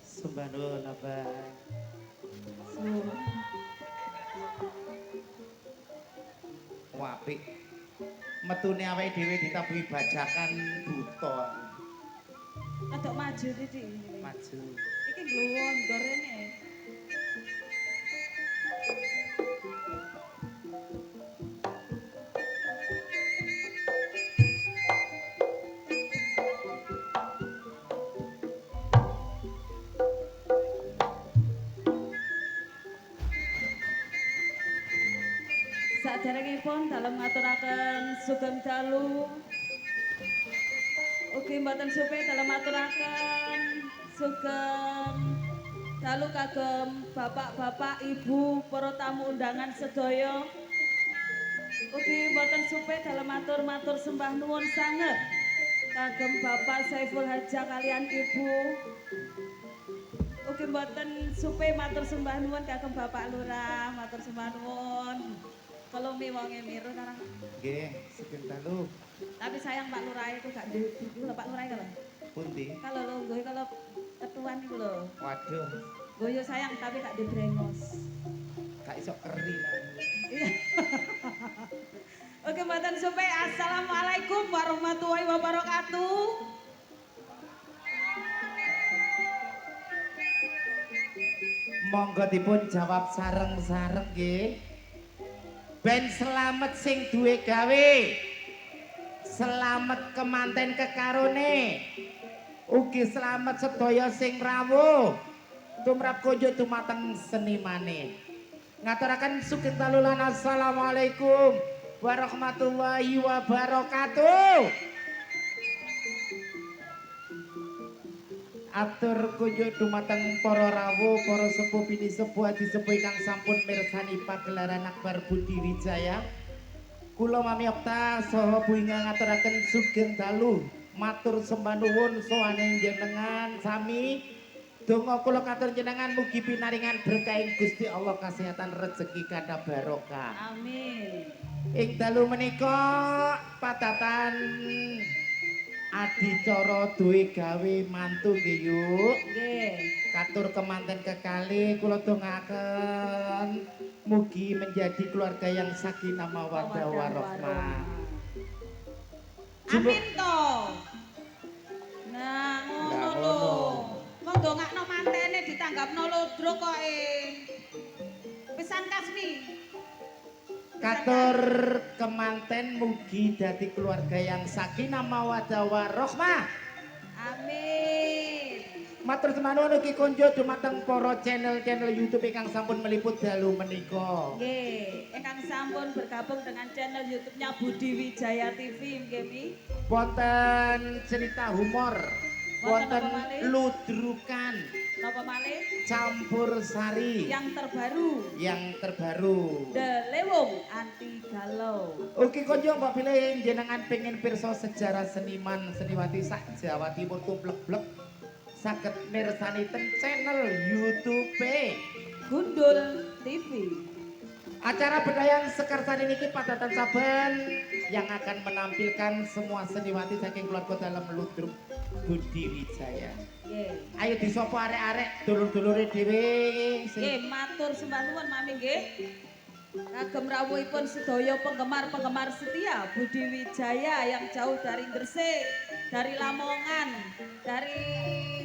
Sembah nuwun Abang. Apik. Metune awake dhewe ditabuhi bajakan buta. Adok maju titik. Maju. Iki glondor rene. Saderengipun dalem ngaturaken sugeng dalu. Ugi mboten supe dalem ngaturaken sugeng dalu kagem bapak-bapak, ibu, para tamu undangan sedaya. Ugi mboten supe dalem matur sembah nuwun sanget kagem Bapak Saiful Haja kalian Ibu. Ugi mboten supe matur sembah nuwun kagem Bapak Lurah, matur sembah nuwun. Kalau wonge miru karang. Nggih, sugeng dalu. Tapi sayang Pak Lurah itu gak duwe lho Pak Lurah kalau. Pundi? Kalau lho kalau ketuan iku lho. Waduh, Goyo sayang tapi gak dibrengos. gak iso keri lah. Iya. Oke, mboten supe. Assalamualaikum warahmatullahi wabarakatuh. Monggo dipun jawab sareng-sareng nggih. Ben selamet sing duwe gawe. Selamet kemanten kekarone. Ugi selamet sedaya sing rawuh. Tumrap kunjuk dumateng senimane. Ngaturaken sugeng dalu lan assalamualaikum warahmatullahi wabarakatuh. Atur kunjuk dumateng para rawuh, para sepuh bini sepuh adi sepuh ingkang sampun mirsani pagelaran Akbar Budi Wijaya. Kula Mamiokta saha buinga ngaturaken sugeng dalu, matur sembah nuwun sowane jenengan sami. Donga kula katur jenengan mugi pinaringan berkah ing Gusti Allah, kesehatan rezeki kada barokah. Amin. Ing dalu menika padatan adicara duwe gawe mantu nggih yuk. Nggih. Katur kemanten kekalih kula dongaaken mugi menjadi keluarga yang sakinah mawaddah warahmah. Amin to. Nah, ngono lho. Wong dongakno mantene ditanggapno lodro kok Pisan Kasmi. Katur kemanten mugi dadi keluarga yang sakinah mawaddah warahmah. Amin. Matur semanuwun ugi kunjuk dumateng para channel-channel YouTube ingkang sampun meliput dalu menika. Nggih, ingkang sampun bergabung dengan channel YouTube-nya Budi Wijaya TV nggih Mi. Wonten cerita humor, Wonten wonten apa malih? ludrukan, Napa malih? Campur sari Yang terbaru. yang terbaru. The Lewung Anti Galau. Oke konjo mbak pilih jenengan pengen pirsa sejarah seniman seniwati sak Jawa Timur tumplek-blek saged mirsani ten channel YouTube Gundul TV. acara Bedayan Sekarsari niki padatan saben yang akan menampilkan semua seniwati saking keluarga dalam ludruk Budi Wijaya. Nggih. Ayo disopo arek-arek dulur-dulure dhewe Nggih, matur sembah nuwun Mami nggih. Kagem rawuhipun sedaya penggemar-penggemar setia Budi Wijaya yang jauh dari Gresik, dari Lamongan, dari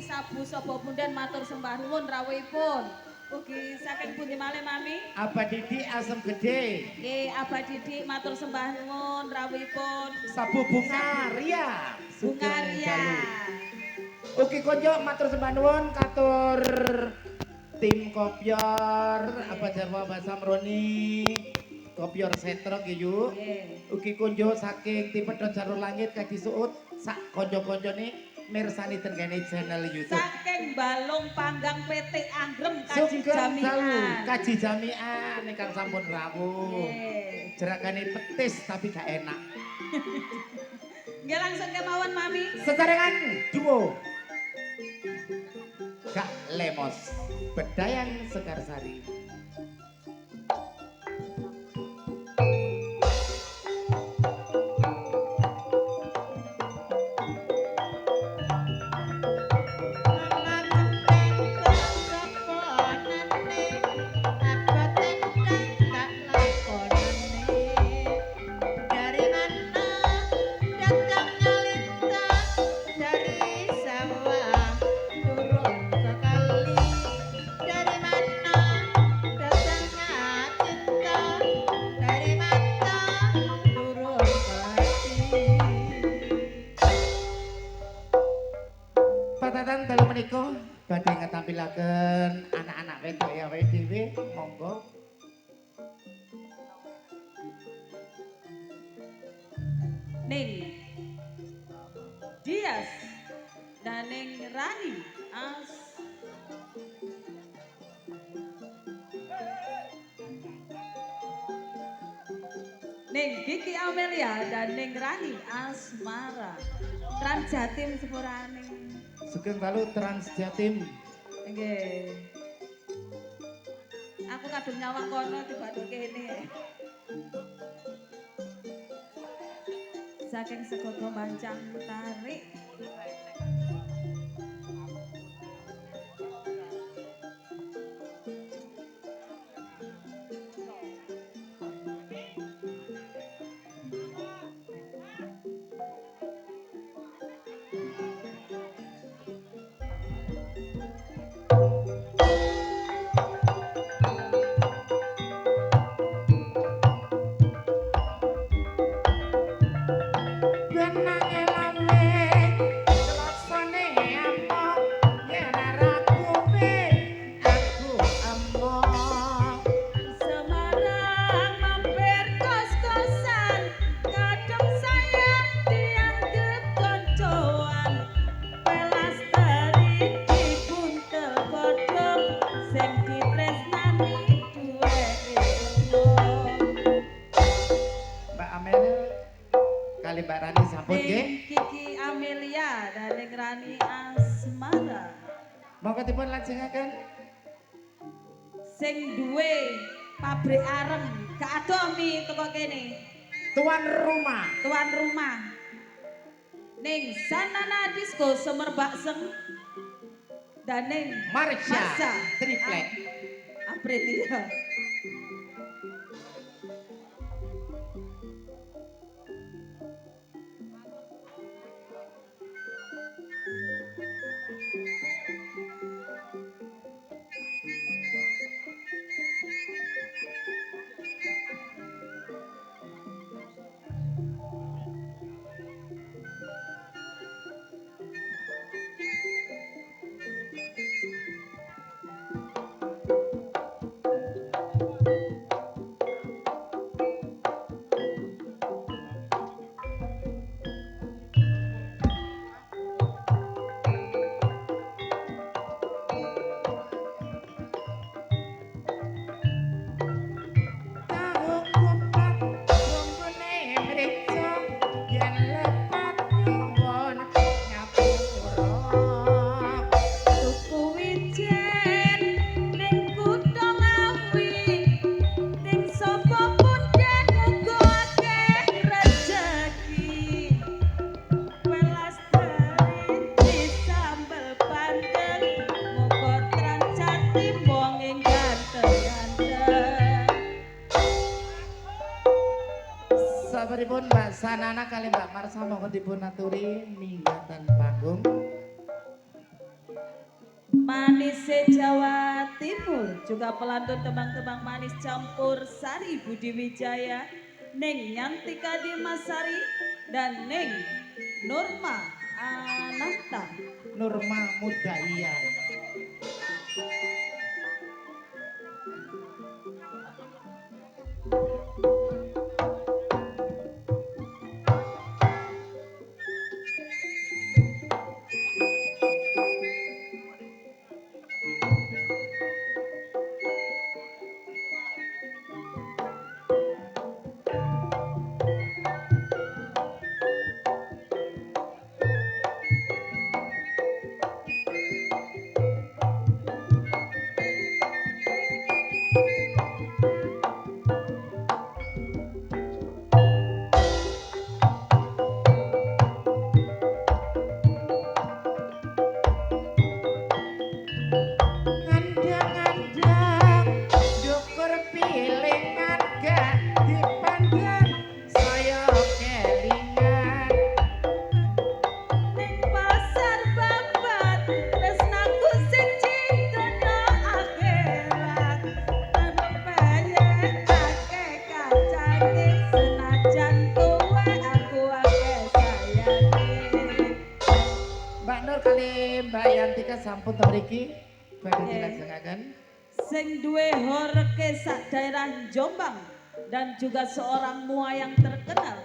Sabu Sobo Bundan matur sembah nuwun rawuhipun. Ugi saking pundi malih Mami? Abah Didi Asem Gede Nggih, Abah Didik matur sembah nuwun rawuhipun. Sabu Bunga Ria Bunga Ria. Oke konjo matur sembah nuwun katur tim Kopior apa Jarwa Bahasa Mroni Kopior Setro nggih yuk. Nggih. Ugi konjo saking tim Pedhot Jarur Langit Kaji Suut sak konjo-konjone mirsani tenggene channel YouTube. Saking Balung Panggang PT Anggrem Kaji Sugeng dalu Jami'an. Kaji Jami'an ingkang sampun rawuh. Nggih. Jerakane petis tapi gak enak. Nggih langsung kemawon Mami. Sesarengan duo Gak Lemos Bedayan Sekarsari. Patatan dalu menika badhe ngetampilaken anak-anak wedok ya wae dhewe monggo. Ning Dias dan Ning Rani As. Ning Kiki Amelia dan Ning Rani Asmara. Trans Jatim sepurane. Sugeng dalu Trans Jatim. Nggih. Aku kadung nyawang kono dibanding kene. Saking Segogo Mancang tarik. Benang elame rasane amok yen ora kowe aku amok. Semarang mampir kos-kosan, kadang saya dianggap koncoan. Pelas dari dibuntel godhong, sing ditresnani duweke wong. Mbak Amel kali Mbak Rani sampun nggih. Ning Kiki Amelia dan Ning Rani Asmara. Monggo dipun lajengaken. Sing duwe pabrik areng, gak ado mi teko kene. Tuan rumah Tuan rumah. Ning Sanana Disco Semerbak Seng dan ning Marsha Triplek. Apret ya. Sabaripun Mbak Sanana kali Mbak Marsa mohon dipun aturi minggatan panggung. Manis Jawa Timur juga pelantun tembang-tembang manis campur sari Budi Wijaya, Neng Nyantika Dimasari dan Neng Nurma Ananta. Nurma Mudaiya. Ngandang-ngandang dukur pilingan gak dipandang saya kelingan. Neng pasar babat tresnaku siji kena akhirat, anu peyek akeh kacange senajan kowe aku akeh sayange. Mbak Nur kali Mbak Yantika sampun to mriki badhe dilajengaken. Sing duwe horeke sak daerah Jombang dan juga seorang mua yang terkenal,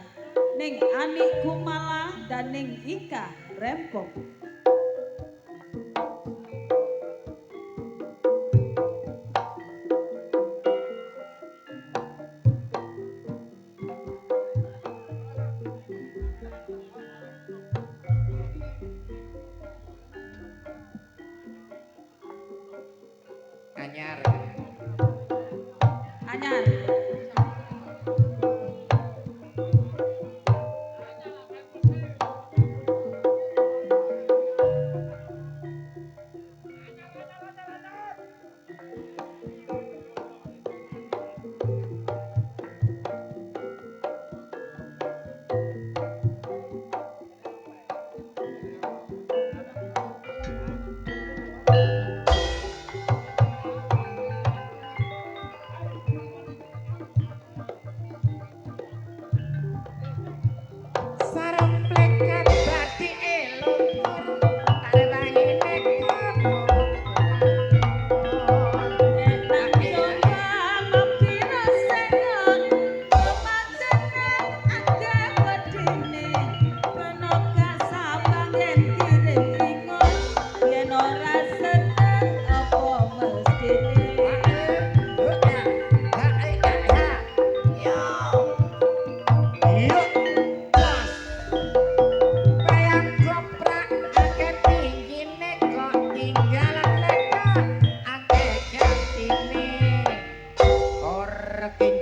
Ning Ani Kumala dan Ning Ika Rempong. Anyar. Anyar. Sarung plekat dadi elungkur arep angine Enak Jombang mapira sengon, kemancenan akeh wedine, kena gak sabar yen kirim ingon, yen ora seneng apa mestine.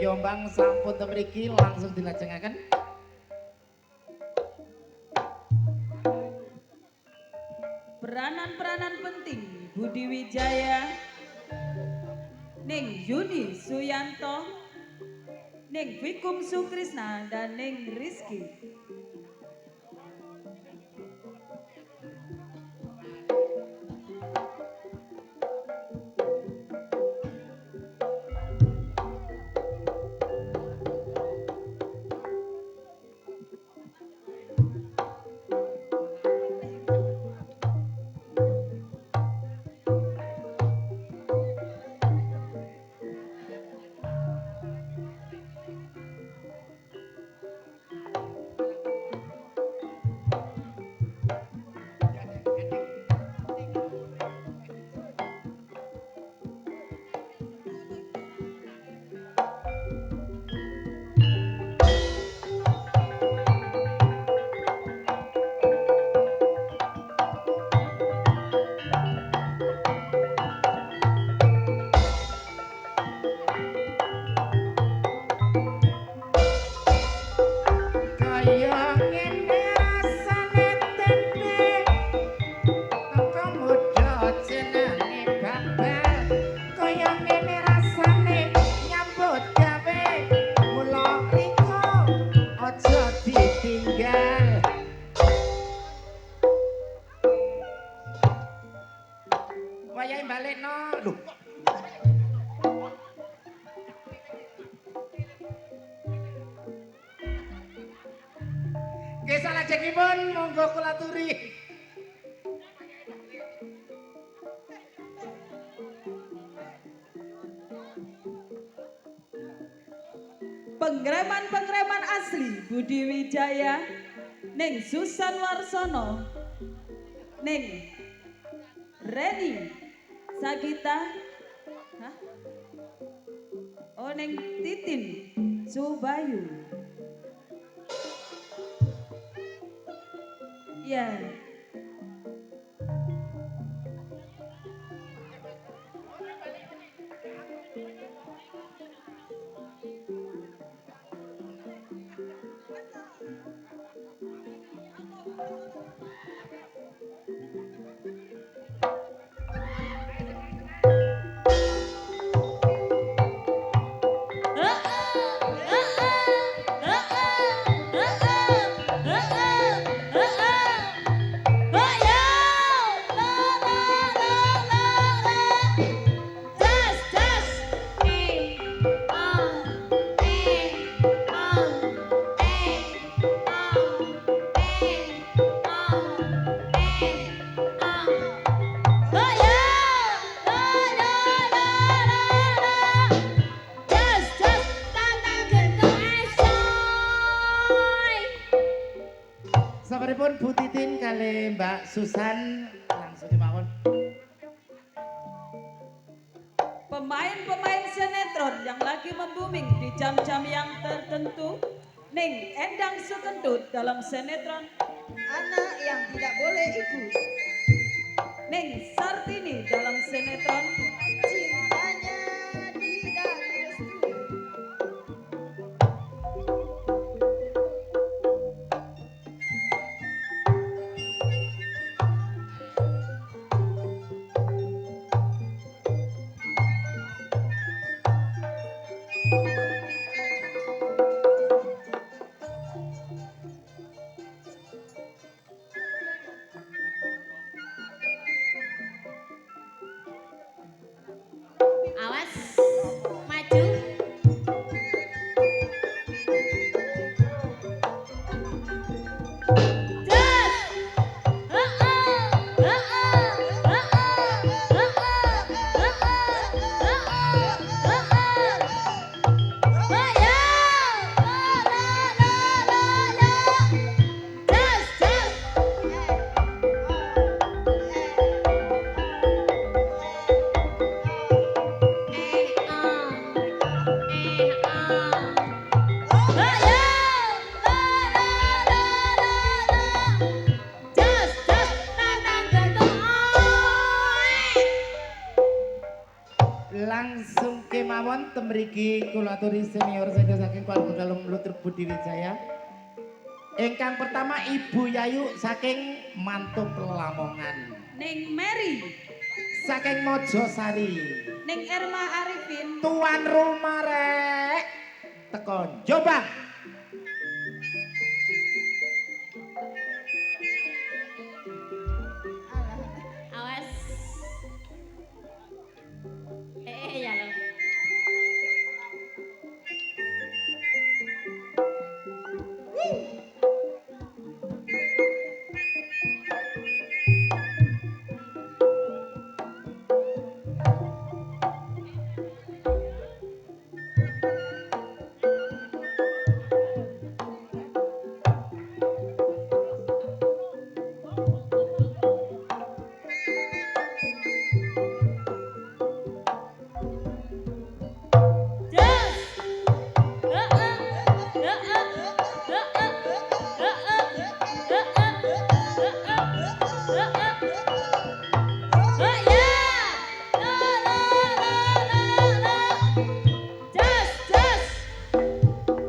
Jombang sampun temriki langsung dilajengaken. Peranan-peranan penting Budi Wijaya, Ning Yuni Suyanto, Ning Wikum Sukrisna dan Ning Rizky. salajengipun monggo kula aturi. Penggreman-penggreman asli Budi Wijaya ning Susan Warsono ning Reni Sagita hah? Oh ning Titin Subayu ya Sabaripun Bu Titin kali Mbak Susan langsung dimawon. pemain-pemain sinetron yang lagi membuming di jam-jam yang tertentu ning Endang Sukentut dalam sinetron Anak yang tidak boleh ikut. ning Sartini dalam sinetron Cintanya tidak direstui. Awas, maju. Langsung kemawon temriki kula aturi senior saya saking keluarga dalem Lutruk Budi Wijaya. Ingkang pertama Ibu Yayu saking Mantuk Lamongan. ning Mary Saking Mojosari. ning Erma Arifin Tuan rumah rek teko Jombang. Awas. Ya lo.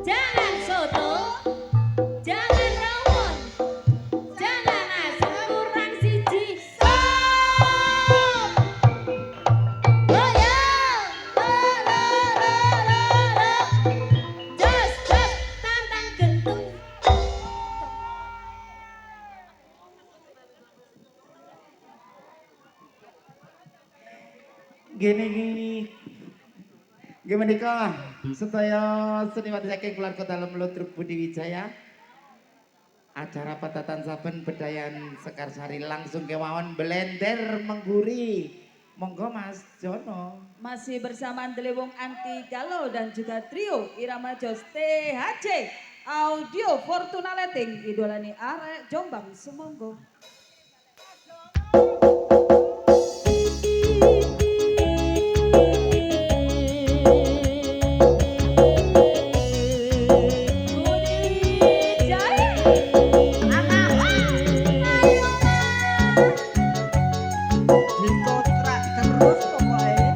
Jangan soto, jangan rawon, jangan asam kurang siji. Stop! Oh ya, la. Jos, tantang gentung. Gini menika sedaya seniman saking keluarga dalem Lutruk Budi Wijaya. Acara Patatan Saben Bedayan Sekarsari langsung kemauan blender mengguri. Monggo Mas Jono. Masih bersama Delewong Anti Galuh dan juga trio Irama Jos THC Audio Fortuna Letting idolani arek Jombang semonggo. Budi Jaya. Ditotrak terus pokoknya.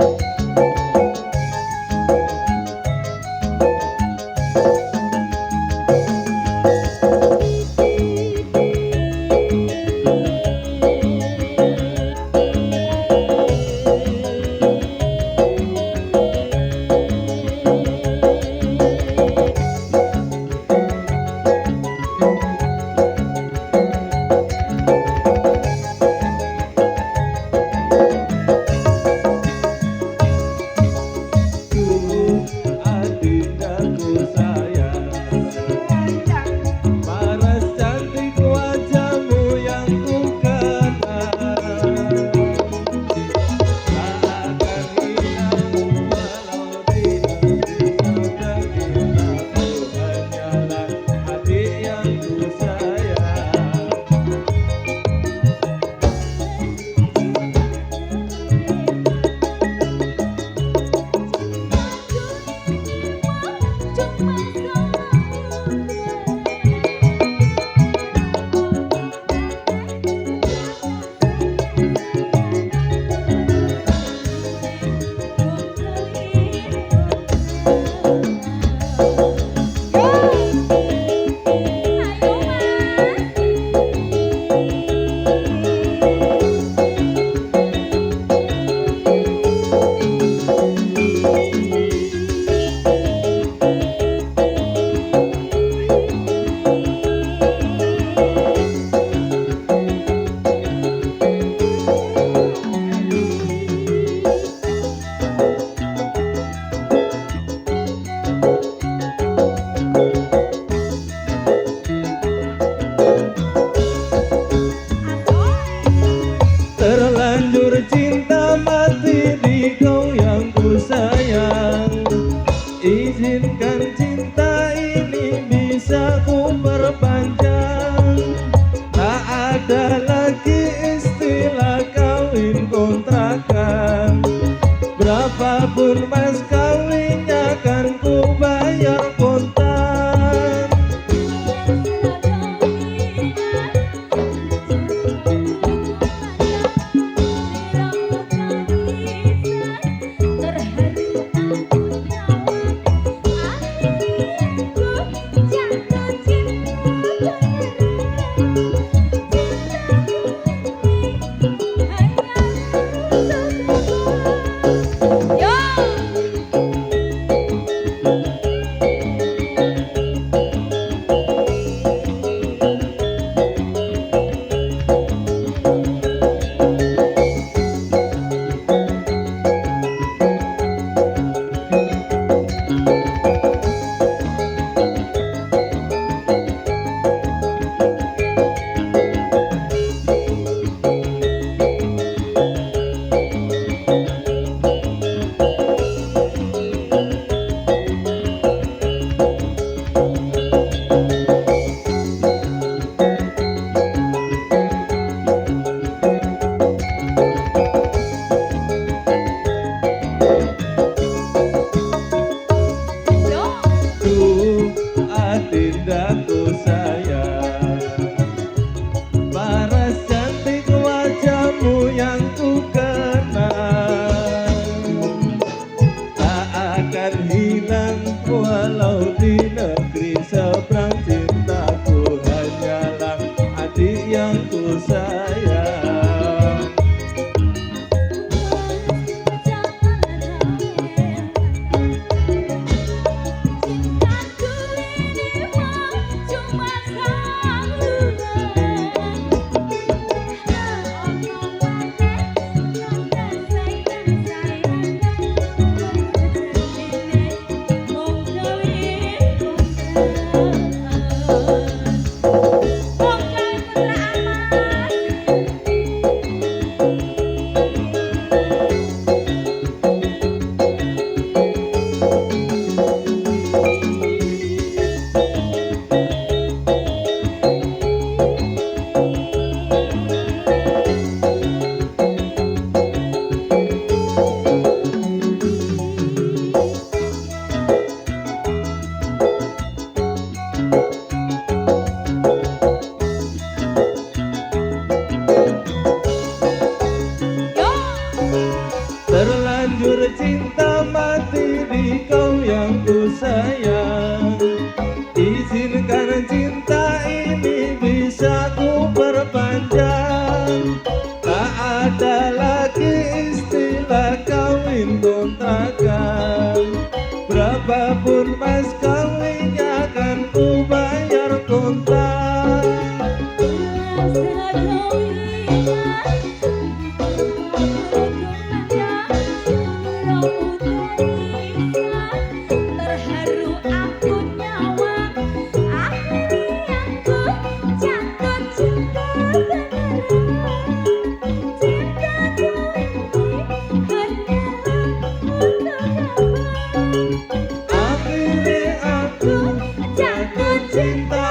cinta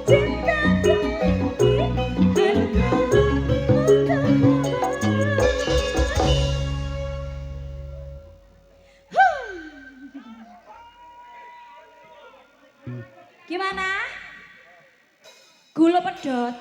cintaku ini hanyalah gimana? Gula pedot.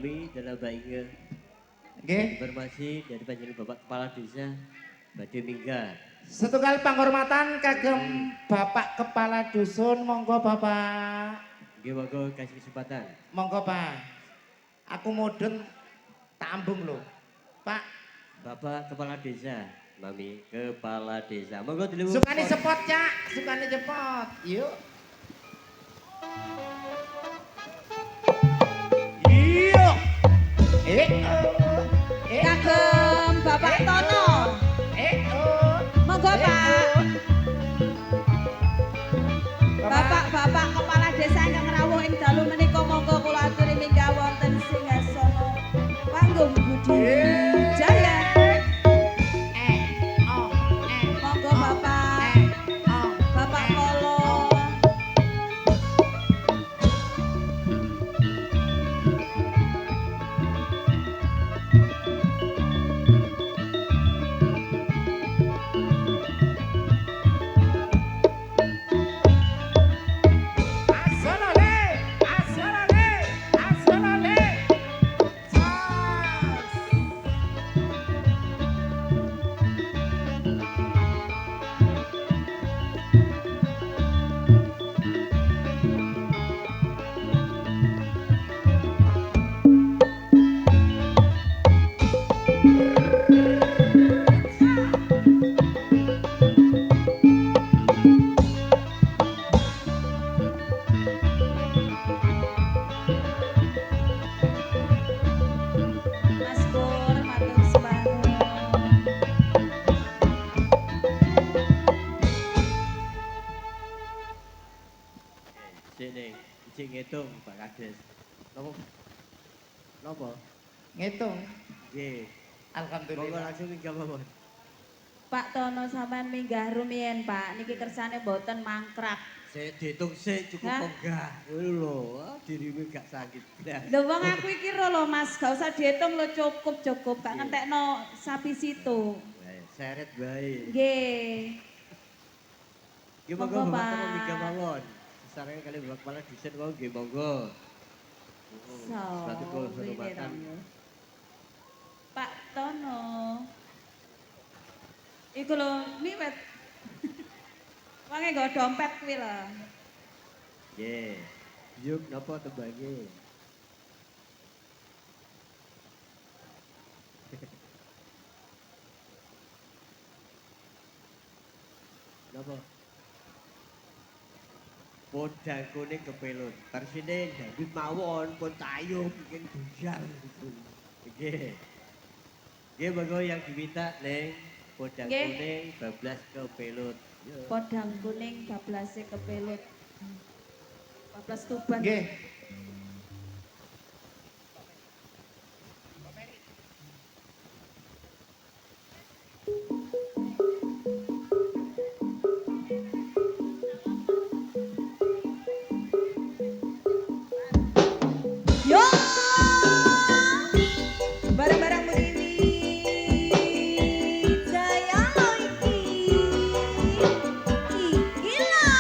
Mami dan Mbak Inge. Nggih. Informasi dari panjenengan Bapak Kepala Desa badhe minggah. Setunggal penghormatan kagem Bapak Kepala Dusun, monggo Bapak. Nggih monggo kasih kesempatan. Monggo Pak. Aku mudun tak ambung lho. Pak, Bapak Kepala Desa, Mami Kepala Desa. Monggo diliwat. sukani sepot, Cak. Sukani cepot. Yuk. Iya. Kagem Bapak Tono. Monggo Pak. Bapak-bapak kepala desa ingkang rawuh ing dalu menika monggo kula aturi minggah wonten singgasana panggung Budi Jaya. Monggo Bapak. Bapak Kolo. Asalale, asalale, asalale. Mas Pur matur sembahun. Sini, ijik ngitung Pak Kades. Napa? Napa? Ngitung. Nggih. Monggo Alhamdulillah. langsung minggah mawon. Pak Tono sampean minggah rumiyin Pak, niki kersane mboten mangkrak. Saya dihitung sih cukup Hah? enggak. Ngono lho, dirimu gak sakit. Lho wong aku iki ro lho Mas, gak usah diitung lho cukup, gak ngentekno sapi situ. Seret bae. Nggih. Nggih Monggo, monggo Bapak Pak. Tono minggah mawon. Sareng kali Bapak Kepala Dusun mau nggih monggo. Suatu kehormatan. Pak Tono. Iku lho niwet. Wange nggo dompet kuwi lho. Nggih. Yuk napa tembange? Napa? Podang kuning kepelut. Tersine dangdut mawon pun tayo bikin bujang gitu. Nggih. Nggih monggo yang diminta Neng podang Nggih. kuning bablas kepelut. Yo. Podang kuning bablase kepelut. Bablas Tuban. Nggih. Yo! Barang-barang Budi Jaya iki. Iki lho.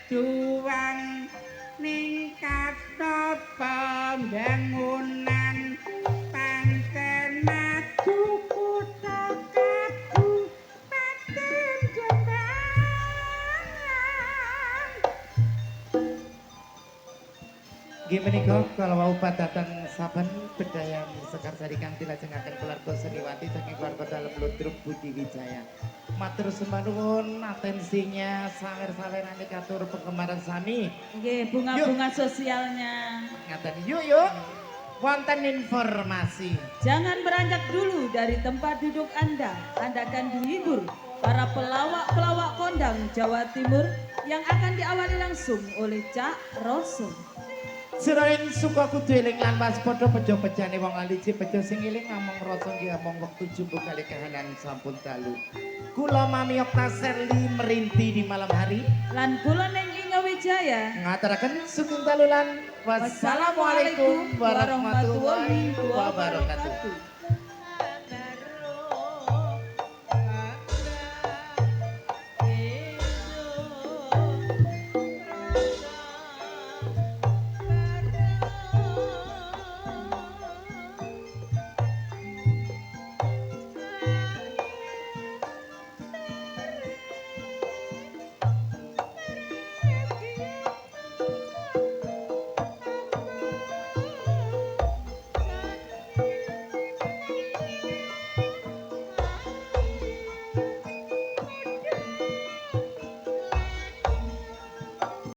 juang ningkatno pembangunan pancen maju kutha Kabupaten Jombang. Nggih menika kalau wau padatan saben bedayan Sekar Sari kanthi lajengaken keluarga Seniwati saking keluarga dalem Ludruk Budi Wijaya. Matur sembah nuwun atensinya sawer-sawerane katur penggemar sami. Nggih, bunga-bunga sosialnya. Ngaten yuk. Wonten informasi. Jangan beranjak dulu dari tempat duduk Anda. Anda akan dihibur para pelawak-pelawak kondang Jawa Timur yang akan diawali langsung oleh Cak Roso. Sirain suka kudu eling lan waspada bejo bejane wong aliji bejo sing eling ngomong rasa nggih among wektu jumbo kali kahanan sampun dalu. Kula Mami Okta Serli merinti di malam hari Lan kula ning Inga Wijaya. ngaturaken sugeng dalu lan wassalamualaikum warahmatullahi wabarakatuh.